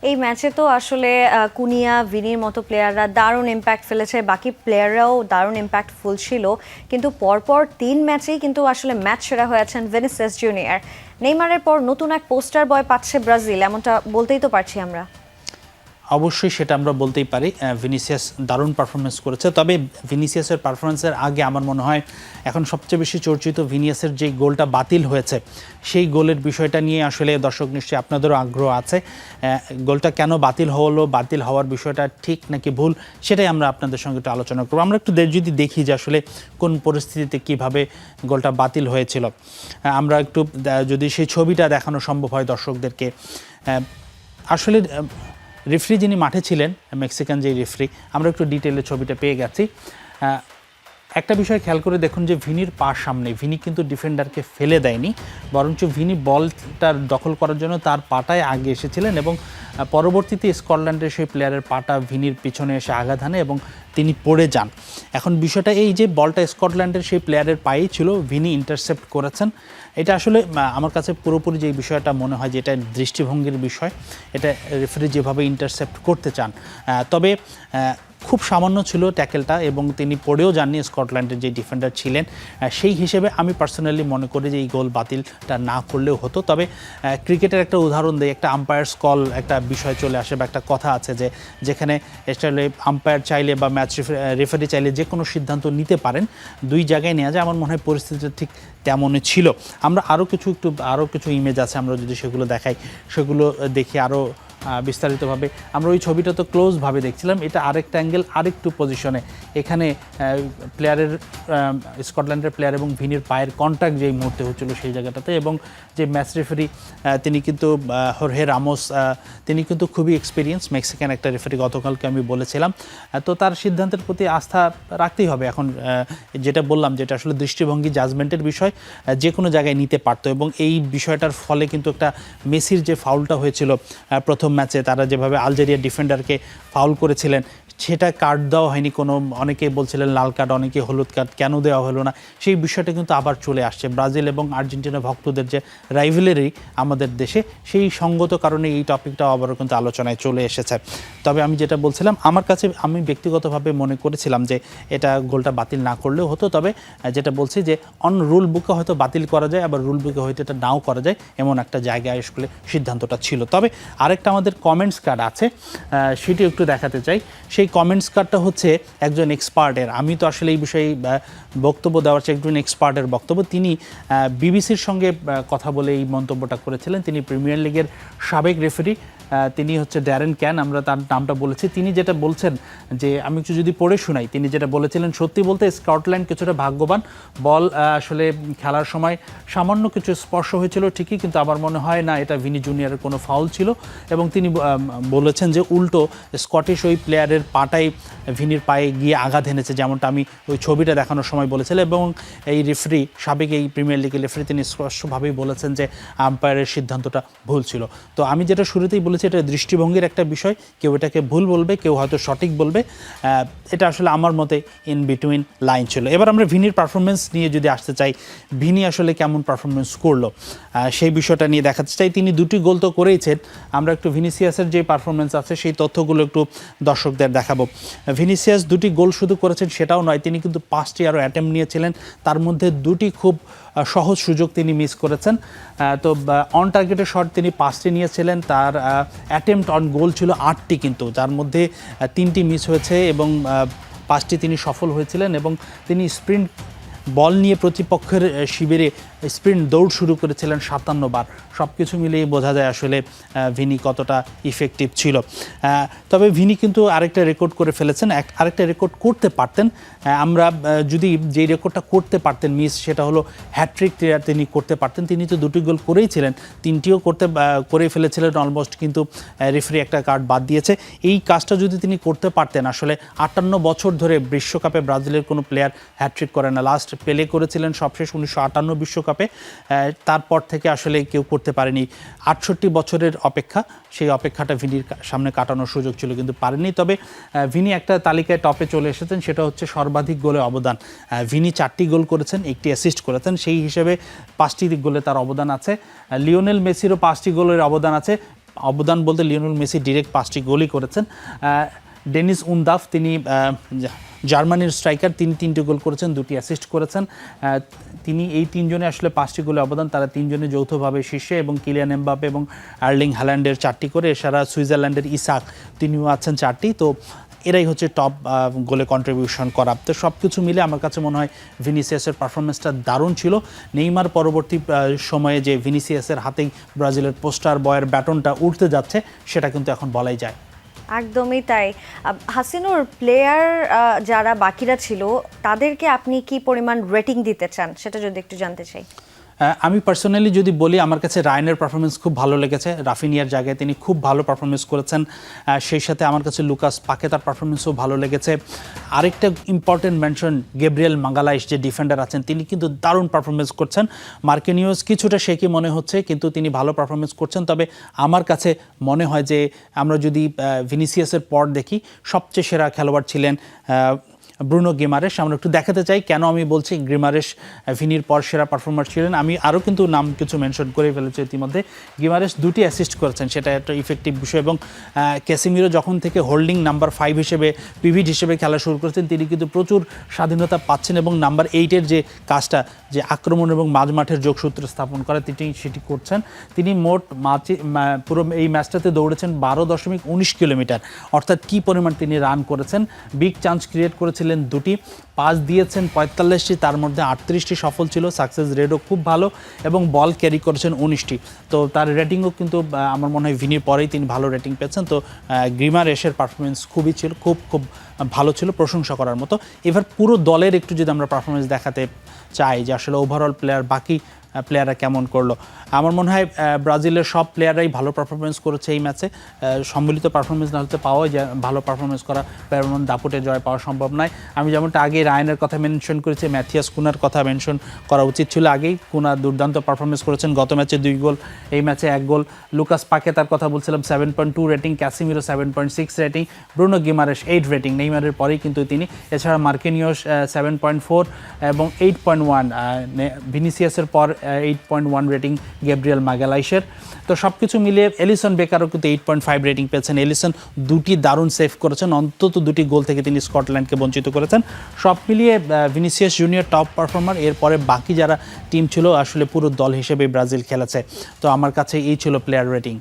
এই ম্যাচে তো আসলে কুনিয়া ভিনির মতো প্লেয়াররা দারুণ ইম্প্যাক্ট ফেলেছে, বাকি প্লেয়াররাও দারুণ ইম্প্যাক্টফুল ছিল, কিন্তু পরপর 3 ম্যাচেই কিন্তু আসলে ম্যাচ সেরা হয়েছেন ভিনিসিয়াস জুনিয়র। নেইমারের পর নতুন এক পোস্টার বয় পাচ্ছে ব্রাজিল, এমনটা বলতেই তো পারছি আমরা। অবশ্যই সেটা আমরা বলতেই পারি, ভিনিসিয়াস দারুণ পারফরমেন্স করেছে। তবে ভিনিসিয়াসের পারফরমেন্সের আগে আমার মনে হয় এখন সবচেয়ে বেশি চর্চিত ভিনিসিয়াসের যে গোলটা বাতিল হয়েছে সেই গোলের বিষয়টা নিয়ে আসলে দর্শক নিশ্চয়ই আপনাদেরও আগ্রহ আছে। গোলটা কেন বাতিল হলো, বাতিল হওয়ার বিষয়টা ঠিক নাকি ভুল, সেটাই আমরা আপনাদের সঙ্গে একটু আলোচনা করবো। আমরা একটু যদি দেখি যে আসলে কোন পরিস্থিতিতে কিভাবে গোলটা বাতিল হয়েছিল, আমরা একটু যদি সেই ছবিটা দেখানো সম্ভব হয় দর্শকদেরকে। আসলে রেফারি যিনি মাঠে ছিলেন, মেক্সিকান যে রেফারি, আমরা একটু ডিটেলে ছবিটা পেয়ে গেছি। একটা বিষয় খেয়াল করে দেখুন যে ভিনির পা সামনে, ভিনি কিন্তু ডিফেন্ডারকে ফেলে দেয়নি, বরঞ্চ ভিনি বলটার দখল করার জন্য তার পাটায় আগে এসেছিলেন এবং পরবর্তীতে স্কটল্যান্ডের সেই প্লেয়ারের পাটা ভিনির পিছনে এসে আঘাত হানে এবং তিনি পড়ে যান। এখন বিষয়টা এই যে বলটা স্কটল্যান্ডের সেই প্লেয়ারের পায়েই ছিল, ভিনি ইন্টারসেপ্ট করেছেন। এটা আসলে আমার কাছে পুরোপুরি যে বিষয়টা মনে হয় যে এটা দৃষ্টিভঙ্গির বিষয়, এটা রেফারি যেভাবে ইন্টারসেপ্ট করতে চান। তবে খুব সামান্য ছিল ট্যাকেলটা এবং তিনি পড়েও যাননি, স্কটল্যান্ডের যে ডিফেন্ডার ছিলেন। সেই হিসেবে আমি পার্সোনালি মনে করি যে এই গোল বাতিলটা না করলেও হতো। তবে ক্রিকেটের একটা উদাহরণ দেয়, একটা আম্পায়ার্স কল একটা বিষয় চলে আসে বা একটা কথা আছে যে যেখানে আসলে আম্পায়ার চাইলে বা ম্যাচ রেফারি চাইলে যে কোনো সিদ্ধান্ত নিতে পারেন, দুই জায়গায় নেওয়া যায়। আমার মনে হয় পরিস্থিতিটা ঠিক তেমনই ছিল। আমরা আরও কিছু ইমেজ আছে, আমরা যদি সেগুলো দেখাই, সেগুলো দেখি আরও বিস্তারিতভাবে। আমরা ওই ছবিটা তো ক্লোজভাবে দেখছিলাম, এটা আরেকটা অ্যাঙ্গেল, আরেকটু পজিশনে। এখানে প্লেয়ারের স্কটল্যান্ডের প্লেয়ার এবং ভিনির পায়ের কন্ট্যাক্ট যেই মুহূর্তে হচ্ছিল সেই জায়গাটাতে, এবং যে ম্যাচ রেফারি তিনি কিন্তু হোর্হে রামোস, তিনি কিন্তু খুবই এক্সপিরিয়েন্স মেক্সিকান একটা রেফারি, গতকালকে আমি বলেছিলাম। তো তার সিদ্ধান্তের প্রতি আস্থা রাখতেই হবে। এখন যেটা বললাম, যেটা আসলে দৃষ্টিভঙ্গি জাজমেন্টের বিষয়, যে কোনো জায়গায় নিতে পারতো, এবং এই বিষয়টার ফলে কিন্তু একটা মেসির যে ফাউলটা হয়েছিল প্রথম ম্যাচে, তারা যেভাবে আলজেরিয়া ডিফেন্ডারকে ফাউল করেছিলেন, সেটা কার্ড দেওয়া হয়নি কোনো, অনেকে বলছিলেন লাল কার্ড, অনেকে হলুদ কার্ড, কেন দেওয়া হলো না, সেই বিষয়টা কিন্তু আবার চলে আসছে। ব্রাজিল এবং আর্জেন্টিনা ভক্তদের যে রাইভেলারি আমাদের দেশে, সেই সঙ্গত কারণে এই টপিকটাও আবারও কিন্তু আলোচনায় চলে এসেছে। তবে আমি যেটা বলছিলাম, আমার কাছে আমি ব্যক্তিগতভাবে মনে করেছিলাম যে এটা গোলটা বাতিল না করলেও হতো। তবে যেটা বলছি যে অন রুল বুকে হয়তো বাতিল করা যায়, আবার রুল বুকে হয়তো এটা নাও করা যায়, এমন একটা জায়গায় আসলে সিদ্ধান্তটা ছিল। তবে আরেকটা আমাদের কমেন্টস কার্ড আছে, সেটি একটু দেখাতে চাই। সেই কমেন্টস কার্ডটা হচ্ছে একজন এক্সপার্টের। আমি তো আসলে এই বিষয়ে বক্তব্য দেওয়ার চেয়ে একজন এক্সপার্টের বক্তব্য। তিনি বিবিসির সঙ্গে কথা বলে এই মন্তব্যটা করেছিলেন। তিনি প্রিমিয়ার লিগের সাবেক রেফারি, তিনি হচ্ছে ড্যারেন ক্যান, আমরা তার নামটা বলেছি। তিনি যেটা বলছেন যে, আমি একটু যদি পড়ে শোনাই, তিনি যেটা বলেছিলেন, সত্যি বলতে স্কটল্যান্ড কিছুটা ভাগ্যবান। বল আসলে খেলার সময় সামান্য কিছু স্পর্শ হয়েছিল ঠিকই, কিন্তু আমার মনে হয় না এটা ভিনি জুনিয়রের কোনো ফাউল ছিল। এবং তিনি বলেছেন যে উল্টো স্কটিশ ওই প্লেয়ারের পাটাই ভিনির পায়ে গিয়ে আঘাত এনেছে, যেমনটা আমি ওই ছবিটা দেখানোর সময় বলেছিলাম। এবং এই রেফারি, সাবেক এই প্রিমিয়ার লিগের রেফারি, তিনি স্পষ্টভাবেই বলেছেন যে আম্পায়ারের সিদ্ধান্তটা ভুল ছিল। তো আমি যেটা শুরুতেই বলেছি, এটা দৃষ্টিভঙ্গির একটা বিষয়, কেউ এটাকে ভুল বলবে, কেউ হয়তো সঠিক বলবে। এটা আসলে আমার মতে ইন বিটুইন লাইন ছিল। এবার আমরা ভিনির পারফরমেন্স নিয়ে যদি আসতে চাই, ভিনি আসলে কেমন পারফরমেন্স করলো সেই বিষয়টা নিয়ে দেখাতে চাই। তিনি 2টি গোল তো করেইছেন, আমরা একটু ভিনিসিয়াসের যে পারফরমেন্স আছে সেই তথ্যগুলো একটু দর্শকদের দেখাবো। ভিনিসিয়াস 2টি গোল শুধু করেছেন সেটাও নয়, তিনি কিন্তু 5টি আরও অ্যাটেম্প নিয়েছিলেন, তার মধ্যে 2টি খুব সহজ সুযোগ তিনি মিস করেছেন। তো অন টার্গেটের শট তিনি 5টি নিয়েছিলেন, তার অ্যাটেম্পট অন গোল ছিল 8টি, কিন্তু যার মধ্যে 3টি মিস হয়েছে এবং 5টি তিনি সফল হয়েছিলেন। এবং তিনি স্প্রিন্ট বল নিয়ে প্রতিপক্ষের শিবিরে স্প্রিন্ট দৌড় শুরু করেছিলেন 57 বার। সব কিছু মিলিয়ে বোঝা যায় আসলে ভিনি কতটা ইফেক্টিভ ছিল। তবে ভিনি কিন্তু আরেকটা রেকর্ড করে ফেলেছেন, আরেকটা রেকর্ড করতে পারতেন। আমরা যদি যেই রেকর্ডটা করতে পারতেন মিস, সেটা হলো হ্যাট্রিক তিনি করতে পারতেন। তিনি তো 2টি গোল করেইছিলেন, 3টিও করেই ফেলেছিলেন অলমোস্ট, কিন্তু রেফারি একটা কার্ড বাদ দিয়েছে। এই কাজটা যদি তিনি করতে পারতেন, আসলে 58 বছর ধরে বিশ্বকাপে ব্রাজিলের কোনো প্লেয়ার হ্যাট্রিক করে না। লাস্ট পেলে করেছিলেন সবশেষ 1958 বিশ্বকাপে, তারপর থেকে আসলে কেউ করতে পারেনি। 68 বছরের অপেক্ষা, সেই অপেক্ষাটা ভিনির সামনে কাটানোর সুযোগ ছিল, কিন্তু পারেনি। তবে ভিনি একটা তালিকায় টপে চলে এসেছেন, সেটা হচ্ছে সর্বাধিক গোলে অবদান। ভিনি 4টি গোল করেছেন, 1টি অ্যাসিস্ট করেছেন, সেই হিসেবে 5টি গোলে তার অবদান আছে। লিওনেল মেসিরও 5টি গোলের অবদান আছে। অবদান বলতে লিওনেল মেসি ডিরেক্ট 5টি গোলই করেছেন। ডেনিস উনদাফ তিনি জার্মানির স্ট্রাইকার, তিনি 3টি গোল করেছেন, 2টি অ্যাসিস্ট করেছেন। তিনি এই 3জনে আসলে 5টি গোলে অবদান, তারা 3জনে যৌথভাবে শীর্ষে, এবং কিলিয়ান এমবাপে এবং আর্লিং হ্যালান্ডের 4টি করে, এছাড়া সুইজারল্যান্ডের ইসাক তিনিও আছেন 4টি। তো এরাই হচ্ছে টপ গোলে কন্ট্রিবিউশন করা। তো সব কিছু মিলে আমার কাছে মনে হয় ভিনিসিয়াসের পারফরমেন্সটা দারুণ ছিল। নেইমার পরবর্তী সময়ে যে ভিনিসিয়াসের হাতেই ব্রাজিলের পোস্টার বয়ের ব্যাটনটা উঠতে যাচ্ছে, সেটা কিন্তু এখন বলাই যায়। একদমই তাই। হাসিনুর, প্লেয়ার যারা বাকিরা ছিল তাদেরকে আপনি কি পরিমাণ রেটিং দিতে চান সেটা যদি একটু জানতে চাই। আমি পার্সোনালি যদি বলি, আমার কাছে রায়ানের পারফরমেন্স খুব ভালো লেগেছে। রাফিনিয়ার জায়গায় তিনি খুব ভালো পারফরমেন্স করেছেন। সেই সাথে আমার কাছে লুকাস পাকেতার পারফরমেন্সও ভালো লেগেছে। আরেকটা ইম্পর্টেন্ট মেনশন, গ্যাব্রিয়েল মাগালাইশ যে ডিফেন্ডার আছেন, তিনি কিন্তু দারুণ পারফরমেন্স করছেন। মার্কিনিউস কিছুটা শেকি মনে হচ্ছে, কিন্তু তিনি ভালো পারফরমেন্স করছেন। তবে আমার কাছে মনে হয় যে আমরা যদি ভিনিসিয়াসের পর দেখি, সবচেয়ে সেরা খেলোয়াড় ছিলেন ব্রুনো গিমারেশ। আমরা একটু দেখাতে চাই কেন আমি বলছি গিমারেশ ভিনির পর সেরা পারফর্মার ছিলেন। আমি আরও কিন্তু নাম কিছু মেনশন করে ফেলেছি ইতিমধ্যে। গিমারেশ 2টি অ্যাসিস্ট করেছেন, সেটা একটা ইফেক্টিভ বিষয়। এবং ক্যাসিমিরো যখন থেকে হোল্ডিং নাম্বার 5 হিসেবে, পিভিট হিসেবে খেলা শুরু করেছেন, তিনি কিন্তু প্রচুর স্বাধীনতা পাচ্ছেন, এবং নাম্বার 8-এর যে কাজটা, যে আক্রমণ এবং মাঝমাঠের যোগসূত্র স্থাপন করা, তিনি সেটি করছেন। তিনি মোট পুরো এই ম্যাচটাতে দৌড়েছেন 12.19 কিলোমিটার, অর্থাৎ কী পরিমাণ তিনি রান করেছেন। বিগ চান্স ক্রিয়েট করেছিলেন 2টি, পাস দিয়েছেন 45টি, তার মধ্যে 38টি সফল ছিল, সাকসেস রেটও খুব ভালো, এবং বল ক্যারি করেছেন 19টি। তো তার রেটিংও কিন্তু আমার মনে হয় ভিনির পরেই তিনি ভালো রেটিং পেয়েছেন। তো গিমারেশের পারফরমেন্স খুবই ছিল, খুব ভালো ছিল, প্রশংসা করার মতো। এবার পুরো দলের একটু যদি আমরা পারফরমেন্স দেখাতে চাই, যে আসলে ওভারঅল প্লেয়ার, বাকি প্লেয়াররা কেমন করলো, আমার মনে হয় ব্রাজিলের সব প্লেয়াররাই ভালো পারফরমেন্স করেছে এই ম্যাচে। সম্মিলিত পারফরমেন্স না হতে পাওয়া যায়, ভালো পারফরমেন্স করা প্লেয়ার দাপুটে জয় পাওয়া সম্ভব নয়। আমি যেমনটা আগে রায়ানের কথা মেনশন করেছি, ম্যাথিয়াস কুনার কথা মেনশন করা উচিত ছিল আগেই। কুনা দুর্দান্ত পারফরমেন্স করেছেন, গত ম্যাচে 2 গোল, এই ম্যাচে 1 গোল। লুকাস পাকেতার কথা বলছিলাম, 7.2 rating, Casemiro 7.6 rating, Bruno Guimarães 8 rating, নেইমারের পরেই কিন্তু তিনি। এছাড়া মার্কিনিউস 7.4 এবং 8.1, ভিনিসিয়াসের পর 8.1 রেটিং গ্যাব্রিয়েল মাগালাইশের। তো সব কিছু মিলিয়ে এলিসন বেকারও কিন্তু 8.5 রেটিং পেয়েছেন। এলিসন 2টি দারুণ সেভ করেছেন, অন্তত 2টি গোল থেকে তিনি স্কটল্যান্ডকে বঞ্চিত করেছেন। সব মিলিয়ে ভিনিসিয়াস জুনিয়র টপ পারফর্মার। এরপরে বাকি যারা টিম ছিল, আসলে পুরো দল হিসেবে ব্রাজিল খেলেছে। তো আমার কাছে এই ছিল প্লেয়ার রেটিং।